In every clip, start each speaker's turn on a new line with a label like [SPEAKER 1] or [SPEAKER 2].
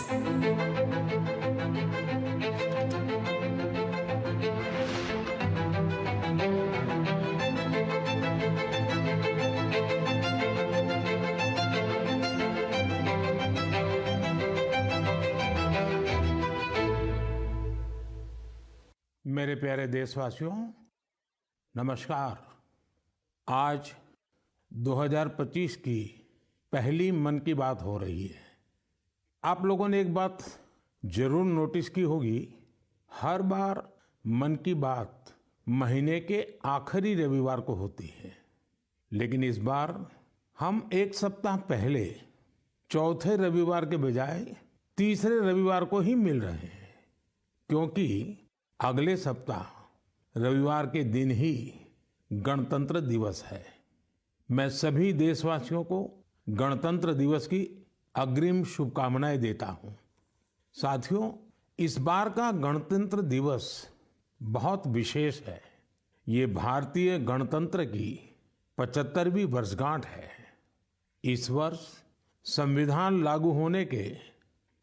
[SPEAKER 1] मेरे प्यारे देशवासियों, नमस्कार। आज 2025 की पहली मन की बात हो रही है। आप लोगों ने एक बात जरूर नोटिस की होगी, हर बार मन की बात महीने के आखिरी रविवार को होती है, लेकिन इस बार हम एक सप्ताह पहले चौथे रविवार के बजाय तीसरे रविवार को ही मिल रहे हैं, क्योंकि अगले सप्ताह रविवार के दिन ही गणतंत्र दिवस है। मैं सभी देशवासियों को गणतंत्र दिवस की अग्रिम शुभकामनाएं देता हूं। साथियों, इस बार का गणतंत्र दिवस बहुत विशेष है। ये भारतीय गणतंत्र की 75वीं वर्षगांठ है। इस वर्ष संविधान लागू होने के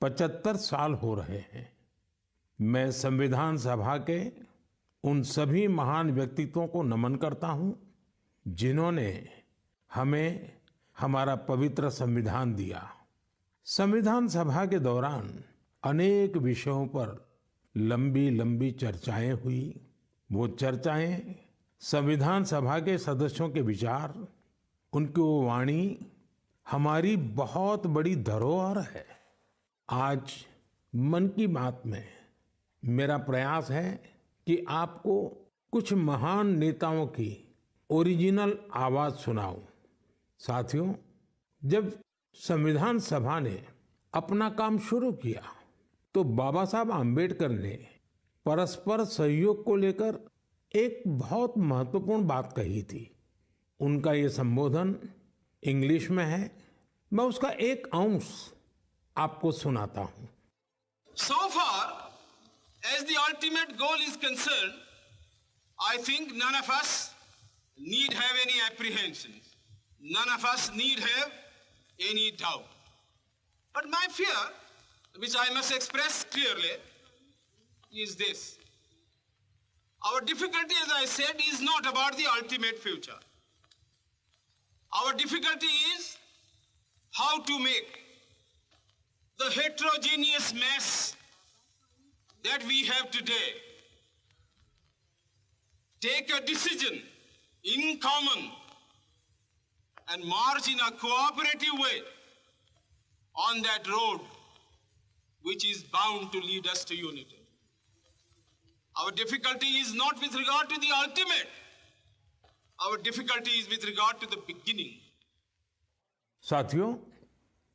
[SPEAKER 1] 75 साल हो रहे हैं। मैं संविधान सभा के उन सभी महान व्यक्तित्वों को नमन करता हूं, जिन्होंने हमें हमारा पवित्र संविधान दिया। संविधान सभा के दौरान अनेक विषयों पर लंबी लंबी चर्चाएं हुई। वो चर्चाएं संविधान सभा के सदस्यों के विचार, उनकी वो वाणी हमारी बहुत बड़ी धरोहर है। आज मन की बात में मेरा प्रयास है कि आपको कुछ महान नेताओं की ओरिजिनल आवाज सुनाऊं। साथियों, जब संविधान सभा ने अपना काम शुरू किया तो बाबा साहब आम्बेडकर ने परस्पर सहयोग को लेकर एक बहुत महत्वपूर्ण बात कही थी। उनका ये संबोधन इंग्लिश में है। मैं उसका एक अंश आपको सुनाता हूं।
[SPEAKER 2] So far as the ultimate goal is concerned, I think none of us need have any apprehensions. None of us need have any doubt. But my fear, which I must express clearly, is this. Our difficulty, as I said, is not about the ultimate future. Our difficulty is how to make the heterogeneous mess that we have today take a decision in common and march in a cooperative way on that road which is bound to lead us to unity. Our difficulty is not with regard to the ultimate. Our difficulty is with regard to the beginning.
[SPEAKER 1] साथियों,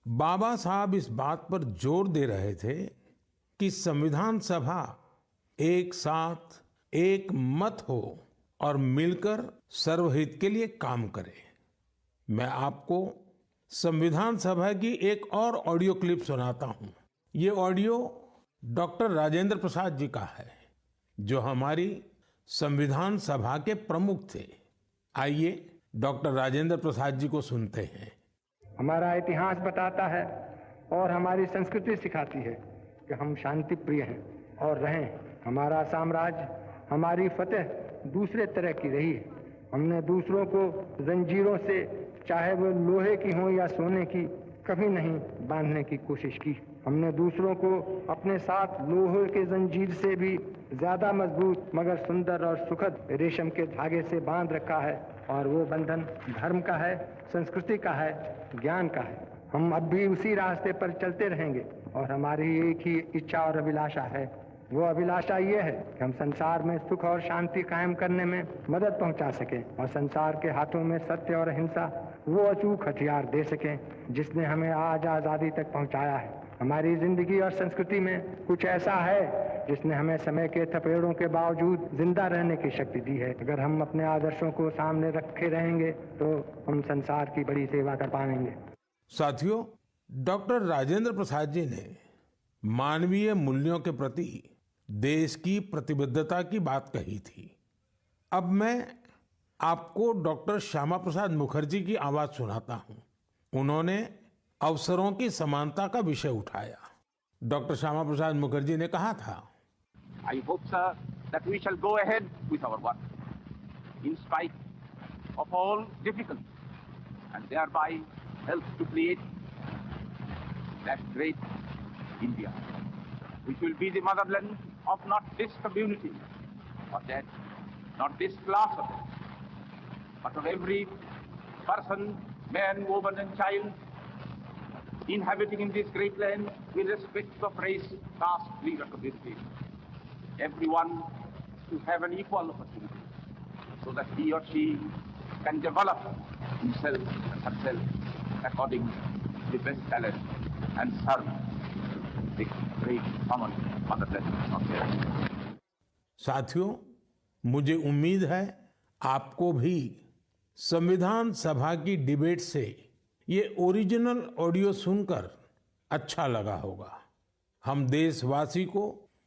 [SPEAKER 1] बाबा साहब इस बात पर जोर दे रहे थे कि संविधान सभा एक साथ एक मत हो और मिलकर सर्वहित के लिए काम करे। मैं आपको संविधान सभा की एक और ऑडियो क्लिप सुनाता हूं। ये ऑडियो डॉक्टर राजेंद्र प्रसाद जी का है, जो हमारी संविधान सभा के प्रमुख थे। आइए डॉक्टर राजेंद्र प्रसाद जी को सुनते हैं।
[SPEAKER 3] हमारा इतिहास बताता है और हमारी संस्कृति सिखाती है कि हम शांति प्रिय हैं और रहें। हमारा साम्राज्य, हमारी फतेह दूसरे तरह की रही है। हमने दूसरों को जंजीरों से, चाहे वो लोहे की हो या सोने की, कभी नहीं बांधने की कोशिश की। हमने दूसरों को अपने साथ लोहे के जंजीर से भी ज्यादा मजबूत मगर सुंदर और सुखद रेशम के धागे से बांध रखा है, और वो बंधन धर्म का है, संस्कृति का है, ज्ञान का है। हम अब भी उसी रास्ते पर चलते रहेंगे और हमारी एक ही इच्छा और अभिलाषा है। वो अभिलाषा ये है कि हम संसार में सुख और शांति कायम करने में मदद पहुंचा सकें और संसार के हाथों में सत्य और अहिंसा वो अचूक हथियार दे सकें जिसने हमें आज आज़ादी तक पहुंचाया है। हमारी जिंदगी और संस्कृति में कुछ ऐसा है जिसने हमें समय के थपेड़ों के बावजूद जिंदा रहने की शक्ति दी है। अगर हम अपने आदर्शों को सामने रखे रहेंगे तो हम संसार की बड़ी सेवा कर पाएंगे।
[SPEAKER 1] साथियों, डॉक्टर राजेंद्र प्रसाद जी ने मानवीय मूल्यों के प्रति देश की प्रतिबद्धता की बात कही थी। अब मैं आपको डॉक्टर श्यामा प्रसाद मुखर्जी की आवाज सुनाता हूं। उन्होंने अवसरों की समानता का विषय उठाया। डॉक्टर श्यामा प्रसाद मुखर्जी ने कहा था,
[SPEAKER 4] I hope, sir, that we shall go ahead with our work in spite of all difficulties and thereby help to create that great India, which will be the motherland of not this community or that, not this class of it, but of every person, man, woman and child inhabiting in this great land, irrespective of race, caste, creed or community. Everyone to have an equal opportunity so that he or she can develop himself and herself according to the best talent and serve the great common motherland of theirs.
[SPEAKER 1] साथियों, मुझे उम्मीद है आपको भी संविधान सभा की debate से ये ओरिजिनल ऑडियो सुनकर अच्छा लगा होगा। हम देशवासी को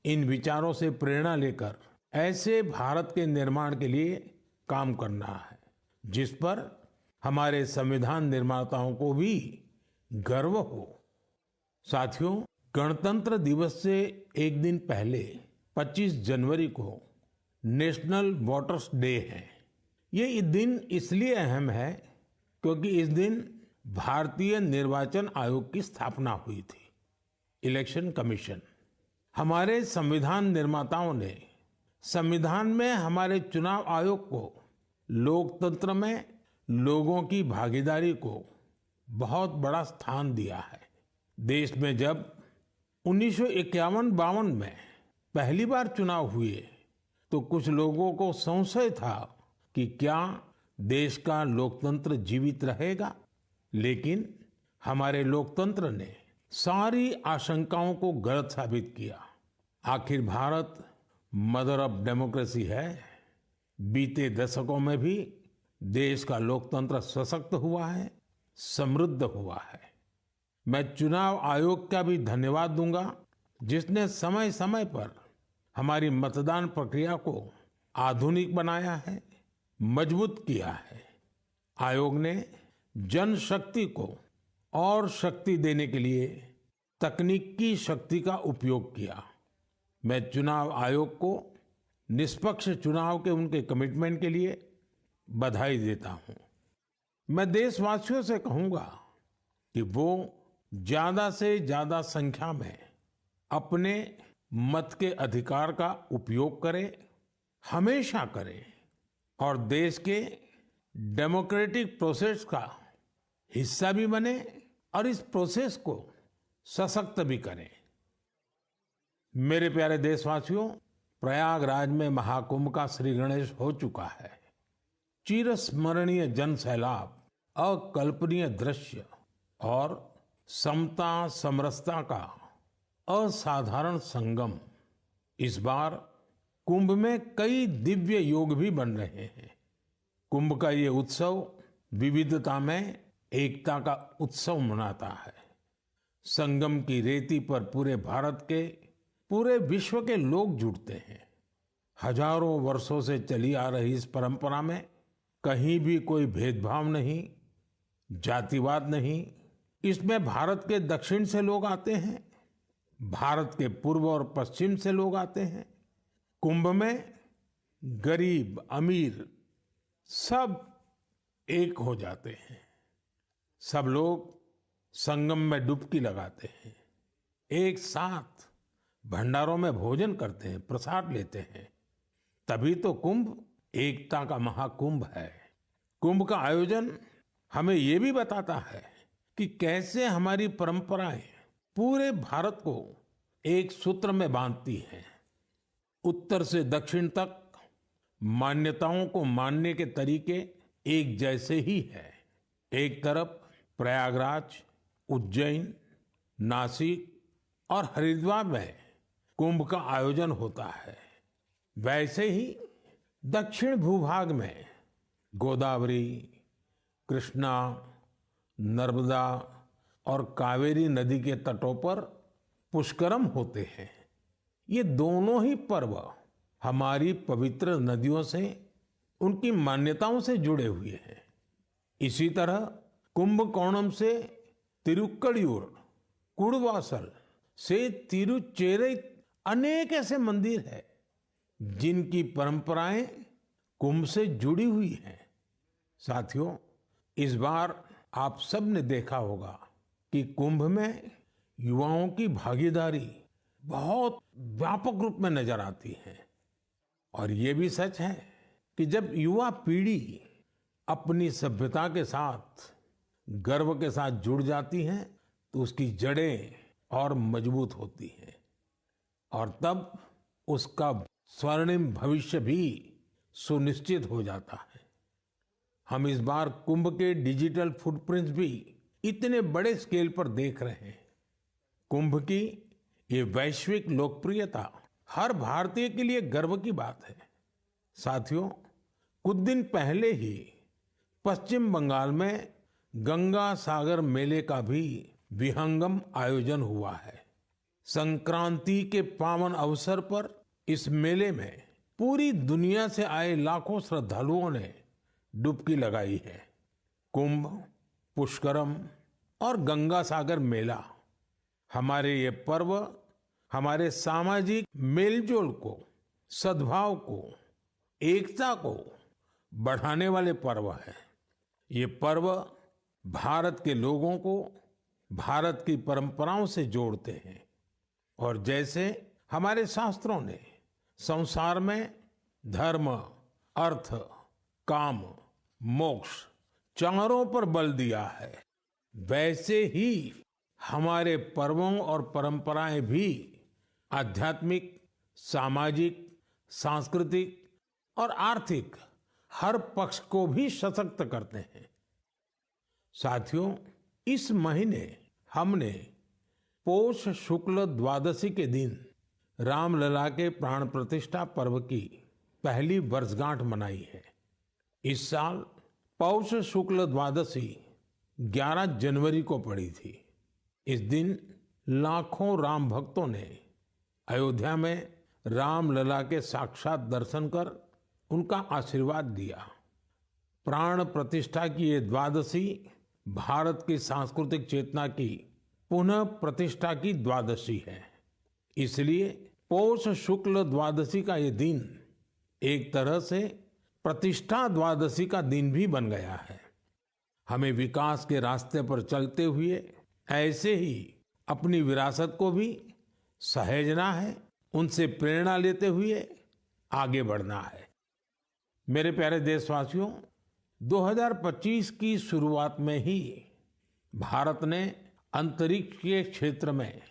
[SPEAKER 1] इन विचारों से प्रेरणा लेकर ऐसे भारत के निर्माण के लिए काम करना है जिस पर हमारे संविधान निर्माताओं को भी गर्व हो। साथियों, गणतंत्र दिवस से एक दिन पहले 25 जनवरी को नेशनल वोटर्स डे है। ये दिन इसलिए अहम है क्योंकि इस दिन भारतीय निर्वाचन आयोग की स्थापना हुई थी, इलेक्शन कमीशन। हमारे संविधान निर्माताओं ने संविधान में हमारे चुनाव आयोग को लोकतंत्र में लोगों की भागीदारी को बहुत बड़ा स्थान दिया है। देश में जब 1951-52 में पहली बार चुनाव हुए तो कुछ लोगों को संशय था कि क्या देश का लोकतंत्र जीवित रहेगा, लेकिन हमारे लोकतंत्र ने सारी आशंकाओं को गलत साबित किया। आखिर भारत मदर ऑफ डेमोक्रेसी है। बीते दशकों में भी देश का लोकतंत्र सशक्त हुआ है, समृद्ध हुआ है। मैं चुनाव आयोग का भी धन्यवाद दूंगा जिसने समय समय पर हमारी मतदान प्रक्रिया को आधुनिक बनाया है, मजबूत किया है। आयोग ने जनशक्ति को और शक्ति देने के लिए तकनीकी शक्ति का उपयोग किया। मैं चुनाव आयोग को निष्पक्ष चुनाव के उनके कमिटमेंट के लिए बधाई देता हूं। मैं देशवासियों से कहूंगा कि वो ज्यादा से ज्यादा संख्या में अपने मत के अधिकार का उपयोग करें, हमेशा करें और देश के डेमोक्रेटिक प्रोसेस का हिस्सा भी बने और इस प्रोसेस को सशक्त भी करें। मेरे प्यारे देशवासियों, प्रयागराज में महाकुंभ का श्री गणेश हो चुका है। चिरस्मरणीय जन सैलाब, अकल्पनीय दृश्य और समता समरसता का असाधारण संगम। इस बार कुंभ में कई दिव्य योग भी बन रहे हैं। कुंभ का ये उत्सव विविधता में एकता का उत्सव मनाता है। संगम की रेती पर पूरे भारत के, पूरे विश्व के लोग जुड़ते हैं। हजारों वर्षों से चली आ रही इस परंपरा में कहीं भी कोई भेदभाव नहीं, जातिवाद नहीं। इसमें भारत के दक्षिण से लोग आते हैं, भारत के पूर्व और पश्चिम से लोग आते हैं। कुंभ में गरीब अमीर सब एक हो जाते हैं। सब लोग संगम में डुबकी लगाते हैं, एक साथ भंडारों में भोजन करते हैं, प्रसाद लेते हैं। तभी तो कुंभ एकता का महाकुंभ है। कुंभ का आयोजन हमें ये भी बताता है कि कैसे हमारी परंपराएं पूरे भारत को एक सूत्र में बांधती हैं। उत्तर से दक्षिण तक मान्यताओं को मानने के तरीके एक जैसे ही है। एक तरफ प्रयागराज, उज्जैन, नासिक और हरिद्वार में कुंभ का आयोजन होता है, वैसे ही दक्षिण भूभाग में गोदावरी, कृष्णा, नर्मदा और कावेरी नदी के तटों पर पुष्करम होते हैं। ये दोनों ही पर्व हमारी पवित्र नदियों से, उनकी मान्यताओं से जुड़े हुए हैं। इसी तरह कुंभकोणम से तिरुक्कड़ियूर, कुड़वासल से तिरुचेरै अनेक ऐसे मंदिर हैं जिनकी परंपराएं कुंभ से जुड़ी हुई हैं। साथियों, इस बार आप सब ने देखा होगा कि कुंभ में युवाओं की भागीदारी बहुत व्यापक रूप में नजर आती है। और ये भी सच है कि जब युवा पीढ़ी अपनी सभ्यता के साथ गर्व के साथ जुड़ जाती है तो उसकी जड़ें और मजबूत होती हैं और तब उसका स्वर्णिम भविष्य भी सुनिश्चित हो जाता है। हम इस बार कुंभ के डिजिटल फुटप्रिंट्स भी इतने बड़े स्केल पर देख रहे हैं। कुंभ की ये वैश्विक लोकप्रियता हर भारतीय के लिए गर्व की बात है। साथियों, कुछ दिन पहले ही पश्चिम बंगाल में गंगा सागर मेले का भी विहंगम आयोजन हुआ है। संक्रांति के पावन अवसर पर इस मेले में पूरी दुनिया से आए लाखों श्रद्धालुओं ने डुबकी लगाई है। कुंभ, पुष्करम और गंगा सागर मेला हमारे ये पर्व हमारे सामाजिक मेलजोल को, सद्भाव को, एकता को बढ़ाने वाले पर्व है। ये पर्व भारत के लोगों को भारत की परंपराओं से जोड़ते हैं और जैसे हमारे शास्त्रों ने संसार में धर्म, अर्थ, काम, मोक्ष चारों पर बल दिया है, वैसे ही हमारे पर्वों और परंपराएं भी आध्यात्मिक, सामाजिक, सांस्कृतिक और आर्थिक हर पक्ष को भी सशक्त करते हैं। साथियों, इस महीने हमने पौष शुक्ल द्वादशी के दिन रामलला के प्राण प्रतिष्ठा पर्व की पहली वर्षगांठ मनाई है। इस साल पौष शुक्ल द्वादशी 11 जनवरी को पड़ी थी। इस दिन लाखों राम भक्तों ने अयोध्या में रामलला के साक्षात दर्शन कर उनका आशीर्वाद दिया। प्राण प्रतिष्ठा की ये द्वादशी भारत की सांस्कृतिक चेतना की पुनः प्रतिष्ठा की द्वादशी है। इसलिए पौष शुक्ल द्वादशी का ये दिन एक तरह से प्रतिष्ठा द्वादशी का दिन भी बन गया है। हमें विकास के रास्ते पर चलते हुए ऐसे ही अपनी विरासत को भी सहेजना है, उनसे प्रेरणा लेते हुए आगे बढ़ना है। मेरे प्यारे देशवासियों, 2025 की शुरुआत में ही भारत ने अंतरिक्ष के क्षेत्र में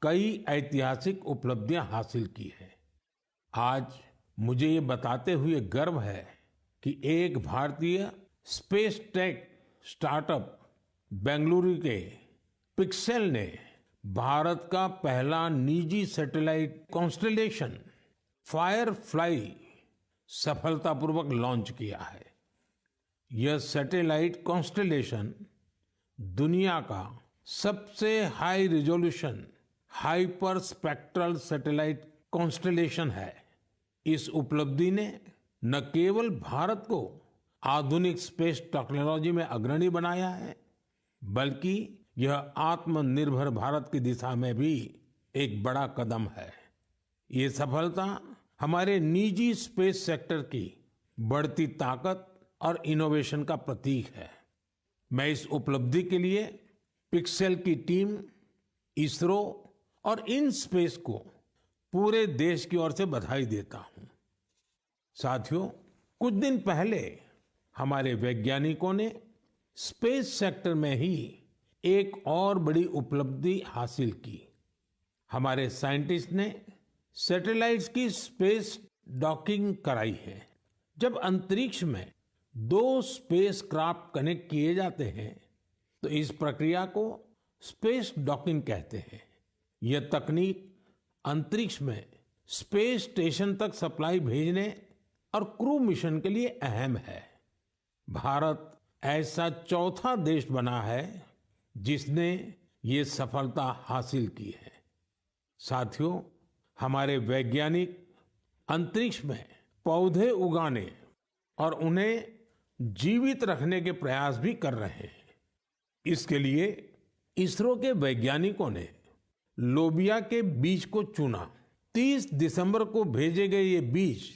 [SPEAKER 1] कई ऐतिहासिक उपलब्धियां हासिल की हैं। आज मुझे ये बताते हुए गर्व है कि एक भारतीय स्पेस टेक स्टार्टअप बेंगलुरु के पिक्सेल ने भारत का पहला निजी सैटेलाइट कॉन्स्टेलेशन फायरफ्लाई सफलतापूर्वक लॉन्च किया है। यह सैटेलाइट कॉन्स्टेलेशन दुनिया का सबसे high resolution hyper spectral satellite constellation है। इस उपलब्धि ने न केवल भारत को आधुनिक स्पेस टेक्नोलॉजी में अग्रणी बनाया है, बल्कि यह आत्मनिर्भर भारत की दिशा में भी एक बड़ा कदम है। ये सफलता हमारे निजी स्पेस सेक्टर की बढ़ती ताकत और इनोवेशन का प्रतीक है। मैं इस उपलब्धि के लिए पिक्सेल की टीम, इसरो और इन स्पेस को पूरे देश की ओर से बधाई देता हूं। साथियों, कुछ दिन पहले हमारे वैज्ञानिकों ने स्पेस सेक्टर में ही एक और बड़ी उपलब्धि हासिल की। हमारे साइंटिस्ट ने सैटेलाइट्स की स्पेस डॉकिंग कराई है। जब अंतरिक्ष में 2 स्पेस क्राफ्ट कनेक्ट किए जाते हैं तो इस प्रक्रिया को स्पेस डॉकिंग कहते हैं। यह तकनीक अंतरिक्ष में स्पेस स्टेशन तक सप्लाई भेजने और क्रू मिशन के लिए अहम है। भारत ऐसा चौथा देश बना है जिसने ये सफलता हासिल की है। साथियों, हमारे वैज्ञानिक अंतरिक्ष में पौधे उगाने और उन्हें जीवित रखने के प्रयास भी कर रहे हैं। इसके लिए इसरो के वैज्ञानिकों ने लोबिया के बीज को चुना। 30 दिसंबर को भेजे गए ये बीज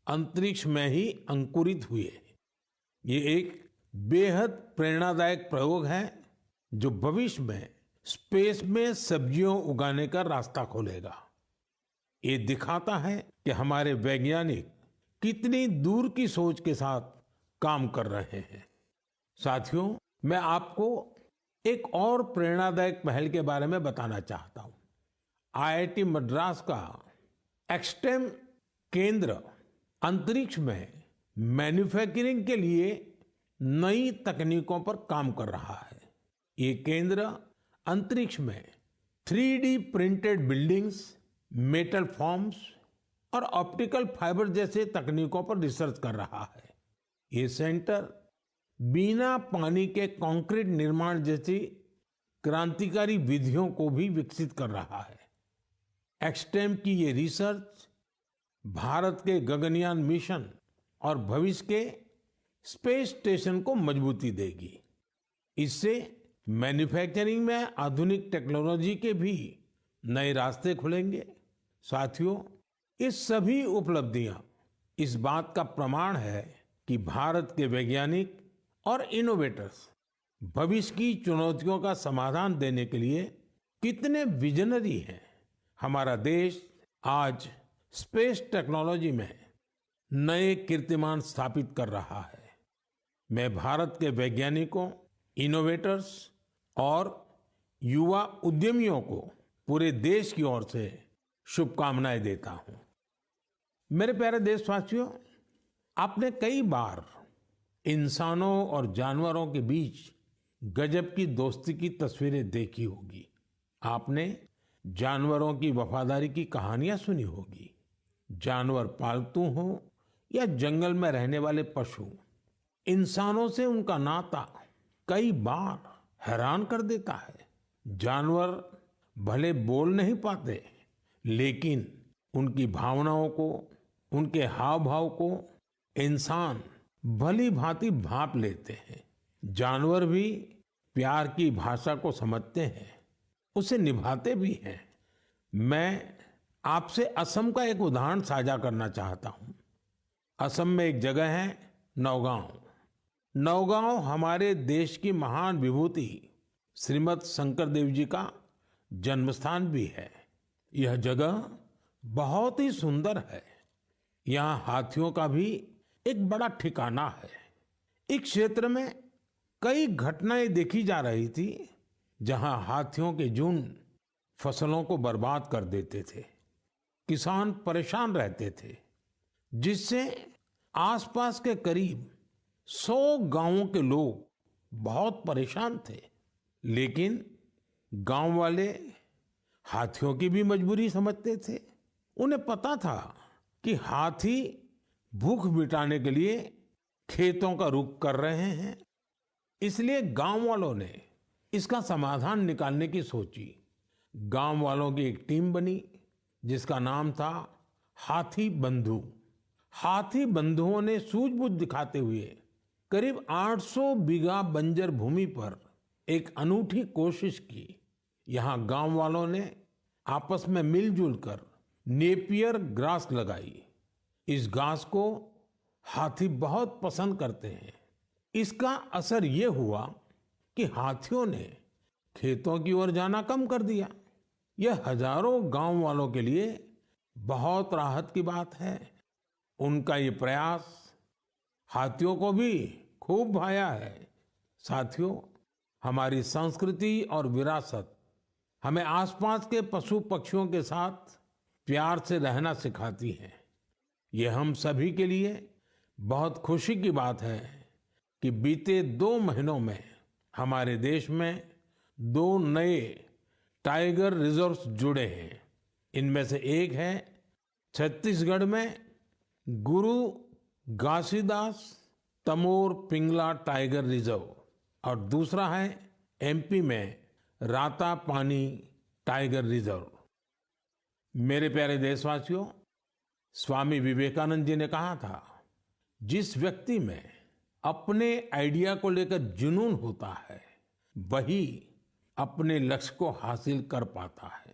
[SPEAKER 1] अंतरिक्ष में ही अंकुरित हुए। ये एक बेहद प्रेरणादायक प्रयोग है जो भविष्य में स्पेस में सब्जियों उगाने का रास्ता खोलेगा। ये दिखाता है कि हमारे वैज्ञानिक कितनी दूर की सोच के साथ काम कर रहे हैं। साथियों, मैं आपको एक और प्रेरणादायक पहल के बारे में बताना चाहता हूं। आईआईटी मद्रास का एक्सटेम केंद्र अंतरिक्ष में मैन्युफैक्चरिंग के लिए नई तकनीकों पर काम कर रहा है। ये केंद्र अंतरिक्ष में 3D printed buildings, metal forms और ऑप्टिकल फाइबर जैसे तकनीकों पर रिसर्च कर रहा है। ये सेंटर बिना पानी के कंक्रीट निर्माण जैसी क्रांतिकारी विधियों को भी विकसित कर रहा है। एक्सटेम की ये रिसर्च भारत के गगनयान मिशन और भविष्य के स्पेस स्टेशन को मजबूती देगी। इससे मैन्युफैक्चरिंग में आधुनिक टेक्नोलॉजी के भी नए रास्ते खुलेंगे। साथियों, ये सभी उपलब्धियां इस बात का प्रमाण है कि भारत के वैज्ञानिक और इनोवेटर्स भविष्य की चुनौतियों का समाधान देने के लिए कितने विजनरी हैं। हमारा देश आज स्पेस टेक्नोलॉजी में नए कीर्तिमान स्थापित कर रहा है। मैं भारत के वैज्ञानिकों, इनोवेटर्स और युवा उद्यमियों को पूरे देश की ओर से शुभकामनाएं देता हूं। मेरे प्यारे देशवासियों, आपने कई बार इंसानों और जानवरों के बीच गजब की दोस्ती की तस्वीरें देखी होगी। आपने जानवरों की वफादारी की कहानियां सुनी होगी। जानवर पालतू हो या जंगल में रहने वाले पशु, इंसानों से उनका नाता कई बार हैरान कर देता है। जानवर भले बोल नहीं पाते, लेकिन उनकी भावनाओं को, उनके हाव भाव को इंसान भली भांति भांप लेते हैं। जानवर भी प्यार की भाषा को समझते हैं, उसे निभाते भी हैं। मैं आपसे असम का एक उदाहरण साझा करना चाहता हूं। असम में एक जगह है नौगांव। नौगांव हमारे देश की महान विभूति श्रीमद शंकर देव जी का जन्मस्थान भी है। यह जगह बहुत ही सुंदर है। यहाँ हाथियों का भी एक बड़ा ठिकाना है। इस क्षेत्र में कई घटनाएं देखी जा रही थी जहां हाथियों के झुंड फसलों को बर्बाद कर देते थे। किसान परेशान रहते थे, जिससे आसपास के करीब 100 गांवों के लोग बहुत परेशान थे। लेकिन गांव वाले हाथियों की भी मजबूरी समझते थे। उन्हें पता था कि हाथी भूख मिटाने के लिए खेतों का रुख कर रहे हैं, इसलिए गांव वालों ने इसका समाधान निकालने की सोची। गांव वालों की एक टीम बनी जिसका नाम था हाथी बंधु। हाथी बंधुओं ने सूझबूझ दिखाते हुए करीब 800 बीघा बंजर भूमि पर एक अनूठी कोशिश की। यहाँ गांव वालों ने आपस में मिलजुल कर नेपियर ग्रास लगाई। इस घास को हाथी बहुत पसंद करते हैं। इसका असर ये हुआ कि हाथियों ने खेतों की ओर जाना कम कर दिया। यह हजारों गांव वालों के लिए बहुत राहत की बात है। उनका ये प्रयास हाथियों को भी खूब भाया है। साथियों, हमारी संस्कृति और विरासत हमें आसपास के पशु पक्षियों के साथ प्यार से रहना सिखाती है। ये हम सभी के लिए बहुत खुशी की बात है कि बीते 2 महीनों में हमारे देश में 2 नए टाइगर रिजर्व्स जुड़े हैं। इनमें से एक है छत्तीसगढ़ में गुरु घासीदास तमोर पिंगला टाइगर रिजर्व और दूसरा है एमपी में राता पानी टाइगर रिजर्व। मेरे प्यारे देशवासियों, स्वामी विवेकानंद जी ने कहा था, जिस व्यक्ति में अपने आइडिया को लेकर जुनून होता है वही अपने लक्ष्य को हासिल कर पाता है।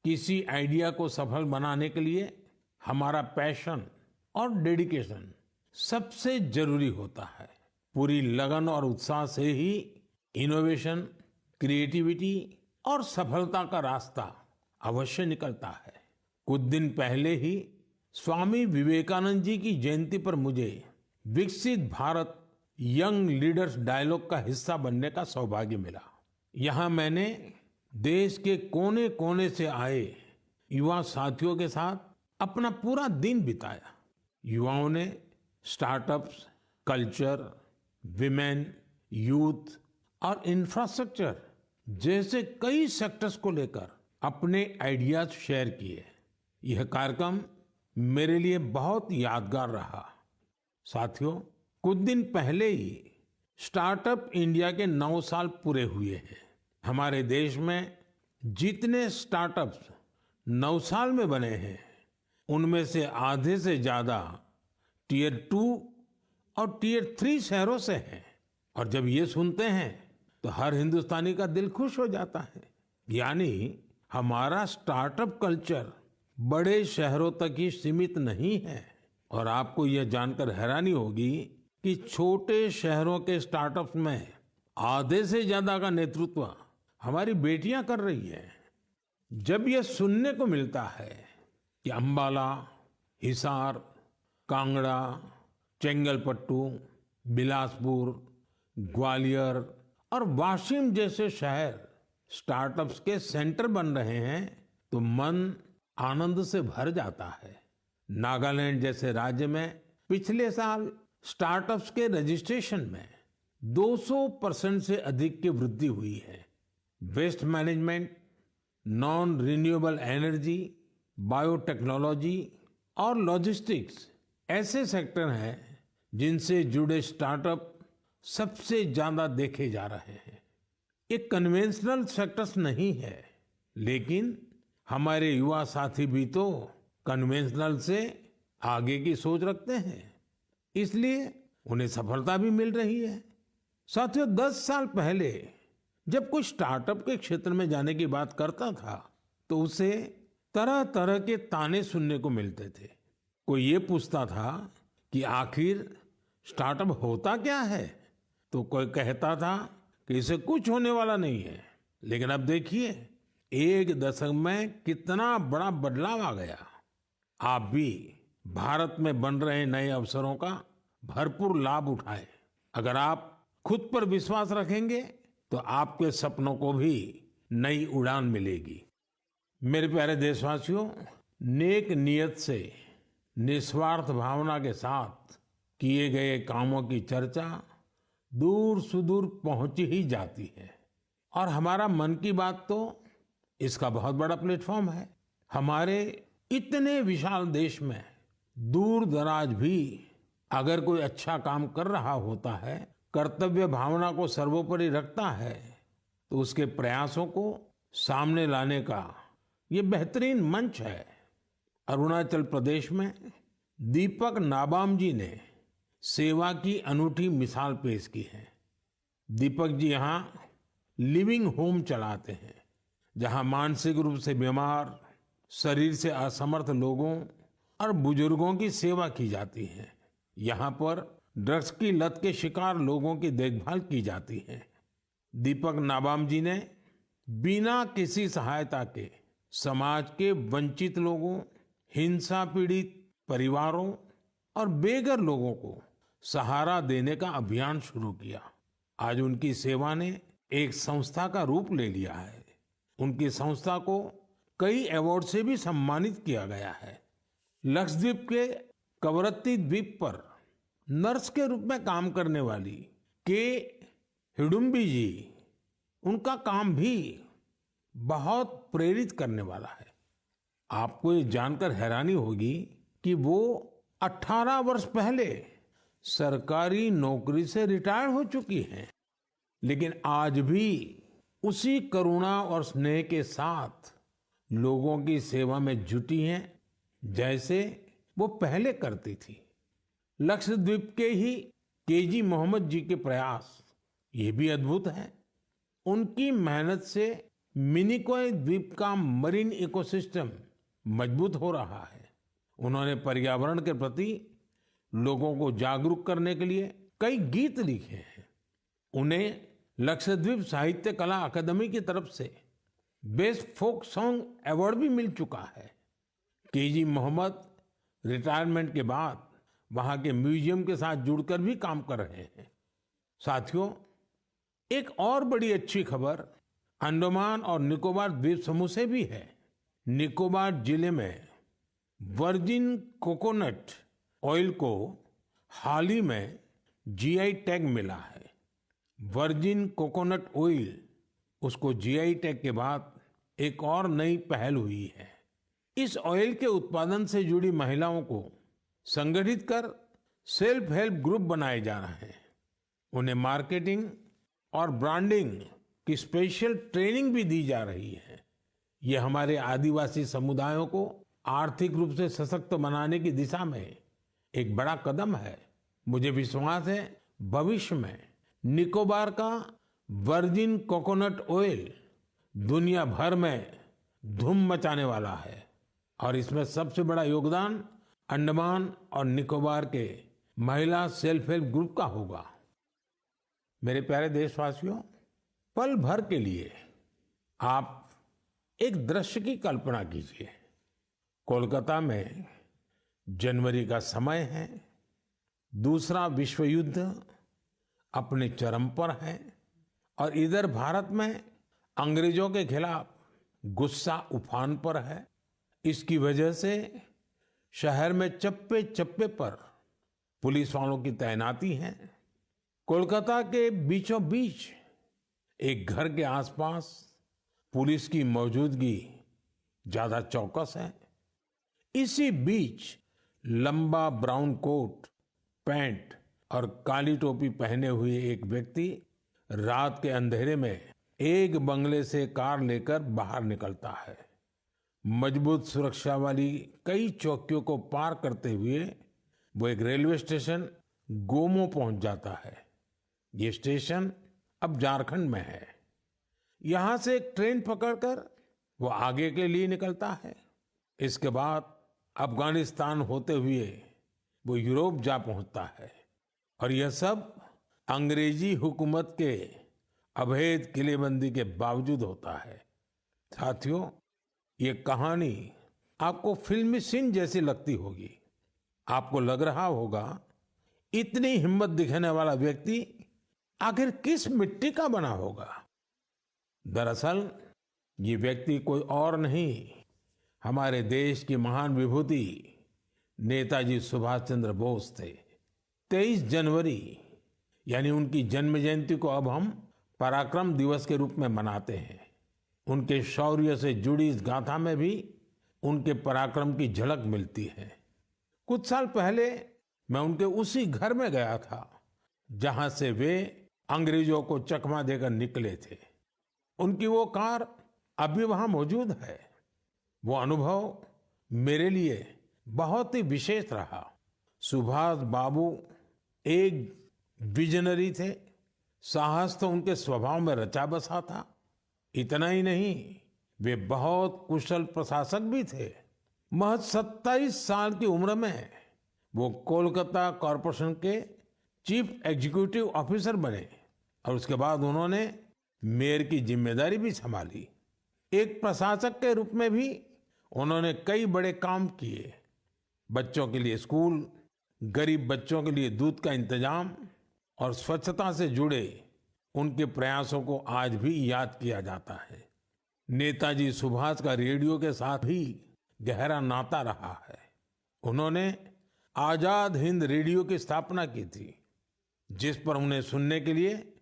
[SPEAKER 1] किसी आइडिया को सफल बनाने के लिए हमारा पैशन और डेडिकेशन सबसे जरूरी होता है। पूरी लगन और उत्साह से ही इनोवेशन, क्रिएटिविटी और सफलता का रास्ता अवश्य निकलता है। कुछ दिन पहले ही स्वामी विवेकानंद जी की जयंती पर मुझे विकसित भारत यंग लीडर्स डायलॉग का हिस्सा बनने का सौभाग्य मिला। यहाँ मैंने देश के कोने कोने से आए युवा साथियों के साथ अपना पूरा दिन बिताया। युवाओं ने स्टार्टअप्स, कल्चर, विमेन, यूथ और इंफ्रास्ट्रक्चर जैसे कई सेक्टर्स को लेकर अपने आइडियाज शेयर किए। यह कार्यक्रम मेरे लिए बहुत यादगार रहा। साथियों, कुछ दिन पहले ही स्टार्टअप इंडिया के 9 साल पूरे हुए हैं। हमारे देश में जितने स्टार्टअप्स 9 साल में बने हैं, उनमें से आधे से ज्यादा टियर 2 और टियर 3 शहरों से हैं। और जब ये सुनते हैं तो हर हिंदुस्तानी का दिल खुश हो जाता है। यानी हमारा स्टार्टअप कल्चर बड़े शहरों तक ही सीमित नहीं है। और आपको यह जानकर हैरानी होगी कि छोटे शहरों के स्टार्टअप्स में आधे से ज्यादा का नेतृत्व हमारी बेटियां कर रही हैं। जब यह सुनने को मिलता है कि अंबाला, हिसार, कांगड़ा, चेंगलपट्टू, बिलासपुर, ग्वालियर और वाशिम जैसे शहर स्टार्टअप्स के सेंटर बन रहे हैं, तो मन आनंद से भर जाता है। नागालैंड जैसे राज्य में पिछले साल स्टार्टअप्स के रजिस्ट्रेशन में 200% से अधिक की वृद्धि हुई है। Waste management, non renewable energy, biotechnology और लॉजिस्टिक्स ऐसे सेक्टर हैं जिनसे जुड़े स्टार्टअप सबसे ज्यादा देखे जा रहे हैं। ये कन्वेंशनल सेक्टर्स नहीं है, लेकिन हमारे युवा साथी भी तो कन्वेंशनल से आगे की सोच रखते हैं, इसलिए उन्हें सफलता भी मिल रही है। साथियों, 10 साल पहले जब कोई स्टार्टअप के क्षेत्र में जाने की बात करता था तो उसे तरह तरह के ताने सुनने को मिलते थे। कोई ये पूछता था कि आखिर स्टार्टअप होता क्या है, तो कोई कहता था कि इसे कुछ होने वाला नहीं है। लेकिन अब देखिए, 1 दशक में कितना बड़ा बदलाव आ गया। आप भी भारत में बन रहे नए अवसरों का भरपूर लाभ उठाएं। अगर आप खुद पर विश्वास रखेंगे तो आपके सपनों को भी नई उड़ान मिलेगी। मेरे प्यारे देशवासियों, नेक नियत से निस्वार्थ भावना के साथ किए गए कामों की चर्चा दूर सुदूर पहुंच ही जाती है। और हमारा मन की बात तो इसका बहुत बड़ा प्लेटफॉर्म है। हमारे इतने विशाल देश में दूर दराज भी अगर कोई अच्छा काम कर रहा होता है, कर्तव्य भावना को सर्वोपरि रखता है, तो उसके प्रयासों को सामने लाने का ये बेहतरीन मंच है। अरुणाचल प्रदेश में दीपक नाबाम जी ने सेवा की अनूठी मिसाल पेश की है। दीपक जी यहाँ लिविंग होम चलाते हैं, जहाँ मानसिक रूप से बीमार, शरीर से असमर्थ लोगों और बुजुर्गों की सेवा की जाती है। यहाँ पर ड्रग्स की लत के शिकार लोगों की देखभाल की जाती है। दीपक नाबाम जी ने बिना किसी सहायता के समाज के वंचित लोगों, हिंसा पीड़ित परिवारों और बेघर लोगों को सहारा देने का अभियान शुरू किया। आज उनकी सेवा ने एक संस्था का रूप ले लिया है। उनकी संस्था को कई अवार्ड से भी सम्मानित किया गया है। लक्षद्वीप के कवरत्ती द्वीप पर नर्स के रूप में काम करने वाली के हिडुम्बी जी, उनका काम भी बहुत प्रेरित करने वाला है। आपको ये जानकर हैरानी होगी कि वो 18 वर्ष पहले सरकारी नौकरी से रिटायर हो चुकी हैं, लेकिन आज भी उसी करुणा और स्नेह के साथ लोगों की सेवा में जुटी हैं जैसे वो पहले करती थी। लक्षद्वीप के ही केजी मोहम्मद जी के प्रयास ये भी अद्भुत है। उनकी मेहनत से मिनिकॉय द्वीप का मरीन इकोसिस्टम मजबूत हो रहा है। उन्होंने पर्यावरण के प्रति लोगों को जागरूक करने के लिए कई गीत लिखे हैं। उन्हें लक्षद्वीप साहित्य कला अकादमी की तरफ से बेस्ट फोक सॉन्ग अवार्ड भी मिल चुका है। केजी मोहम्मद रिटायरमेंट के बाद वहां के म्यूजियम के साथ जुड़कर भी काम कर रहे हैं। साथियों, एक और बड़ी अच्छी खबर अंडमान और निकोबार द्वीप समूह से भी है। निकोबार जिले में वर्जिन कोकोनट ऑयल को हाल ही में जीआई टैग मिला है। वर्जिन कोकोनट ऑयल, उसको जीआई टैग के बाद एक और नई पहल हुई है। इस ऑयल के उत्पादन से जुड़ी महिलाओं को संगठित कर सेल्फ हेल्प ग्रुप बनाए जा रहे हैं। उन्हें मार्केटिंग और ब्रांडिंग की स्पेशल ट्रेनिंग भी दी जा रही है। ये हमारे आदिवासी समुदायों को आर्थिक रूप से सशक्त बनाने की दिशा में एक बड़ा कदम है। मुझे विश्वास है भविष्य में निकोबार का वर्जिन कोकोनट ऑयल दुनिया भर में धूम मचाने वाला है और इसमें सबसे बड़ा योगदान अंडमान और निकोबार के महिला सेल्फ हेल्प ग्रुप का होगा। मेरे प्यारे देशवासियों, पल भर के लिए आप एक दृश्य की कल्पना कीजिए। कोलकाता में जनवरी का समय है, दूसरा विश्व युद्ध अपने चरम पर है और इधर भारत में अंग्रेजों के खिलाफ गुस्सा उफान पर है। इसकी वजह से शहर में चप्पे चप्पे पर पुलिस वालों की तैनाती है। कोलकाता के बीचों बीच एक घर के आसपास पुलिस की मौजूदगी ज्यादा चौकस है। इसी बीच लंबा ब्राउन कोट, पैंट और काली टोपी पहने हुए एक व्यक्ति रात के अंधेरे में एक बंगले से कार लेकर बाहर निकलता है। मजबूत सुरक्षा वाली कई चौकियों को पार करते हुए वो एक रेलवे स्टेशन गोमो पहुंच जाता है। ये स्टेशन अब झारखंड में है। यहां से एक ट्रेन पकड़कर वो आगे के लिए निकलता है। इसके बाद अफगानिस्तान होते हुए वो यूरोप जा पहुंचता है और यह सब अंग्रेजी हुकूमत के अभेद किलेबंदी के बावजूद होता है। साथियों, ये कहानी आपको फिल्मी सीन जैसी लगती होगी। आपको लग रहा होगा इतनी हिम्मत दिखाने वाला व्यक्ति आखिर किस मिट्टी का बना होगा। दरअसल ये व्यक्ति कोई और नहीं, हमारे देश की महान विभूति नेताजी सुभाष चंद्र बोस थे। 23 जनवरी यानी उनकी जन्म जयंती को अब हम पराक्रम दिवस के रूप में मनाते हैं। उनके शौर्य से जुड़ी इस गाथा में भी उनके पराक्रम की झलक मिलती है। कुछ साल पहले मैं उनके उसी घर में गया था जहां से वे अंग्रेजों को चकमा देकर निकले थे। उनकी वो कार अभी वहां मौजूद है। वो अनुभव मेरे लिए बहुत ही विशेष रहा। सुभाष बाबू एक विजनरी थे। साहस तो उनके स्वभाव में रचा बसा था। इतना ही नहीं, वे बहुत कुशल प्रशासक भी थे। महज 27 साल की उम्र में वो कोलकाता कॉरपोरेशन के चीफ एग्जीक्यूटिव ऑफिसर बने और उसके बाद उन्होंने मेयर की जिम्मेदारी भी संभाली। एक प्रशासक के रूप में भी उन्होंने कई बड़े काम किए। बच्चों के लिए स्कूल, गरीब बच्चों के लिए दूध का इंतजाम और स्वच्छता से जुड़े उनके प्रयासों को आज भी याद किया जाता है। नेताजी सुभाष का रेडियो के साथ भी गहरा नाता रहा है। उन्होंने आजाद हिंद रेडियो की स्थापना की थी, जिस पर उन्हें सुनने के लिए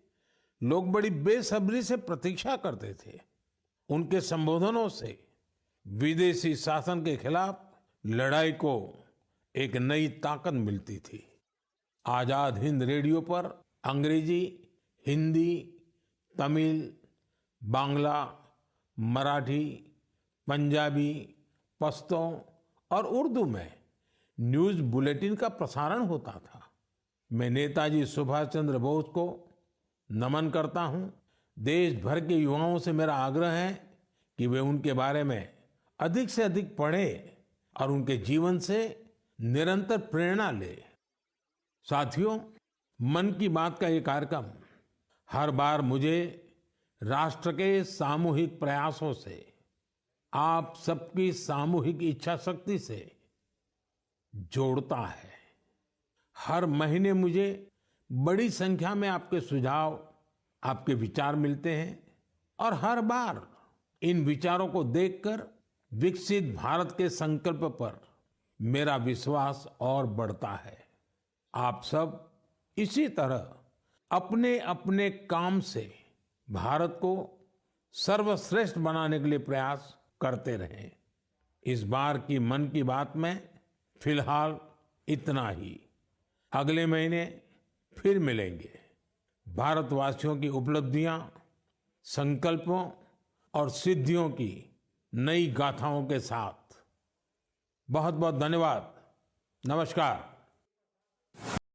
[SPEAKER 1] लोग बड़ी बेसब्री से प्रतीक्षा करते थे। उनके संबोधनों से विदेशी शासन के खिलाफ लड़ाई को एक नई ताकत मिलती थी। आजाद हिंद रेडियो पर अंग्रेजी, हिंदी, तमिल, बांग्ला, मराठी, पंजाबी, पश्तो और उर्दू में न्यूज़ बुलेटिन का प्रसारण होता था। मैं नेताजी सुभाष चंद्र बोस को नमन करता हूं, देश भर के युवाओं से मेरा आग्रह है कि वे उनके बारे में अधिक से अधिक पढ़ें और उनके जीवन से निरंतर प्रेरणा लें। साथियों, मन की बात का ये कार्यक्रम हर बार मुझे राष्ट्र के सामूहिक प्रयासों से, आप सबकी सामूहिक इच्छा शक्ति से जोड़ता है। हर महीने मुझे बड़ी संख्या में आपके सुझाव, आपके विचार मिलते हैं और हर बार इन विचारों को देखकर विकसित भारत के संकल्प पर मेरा विश्वास और बढ़ता है। आप सब इसी तरह अपने अपने काम से भारत को सर्वश्रेष्ठ बनाने के लिए प्रयास करते रहें। इस बार की मन की बात में फिलहाल इतना ही। अगले महीने फिर मिलेंगे भारतवासियों की उपलब्धियां, संकल्पों और सिद्धियों की नई गाथाओं के साथ। बहुत बहुत धन्यवाद। नमस्कार।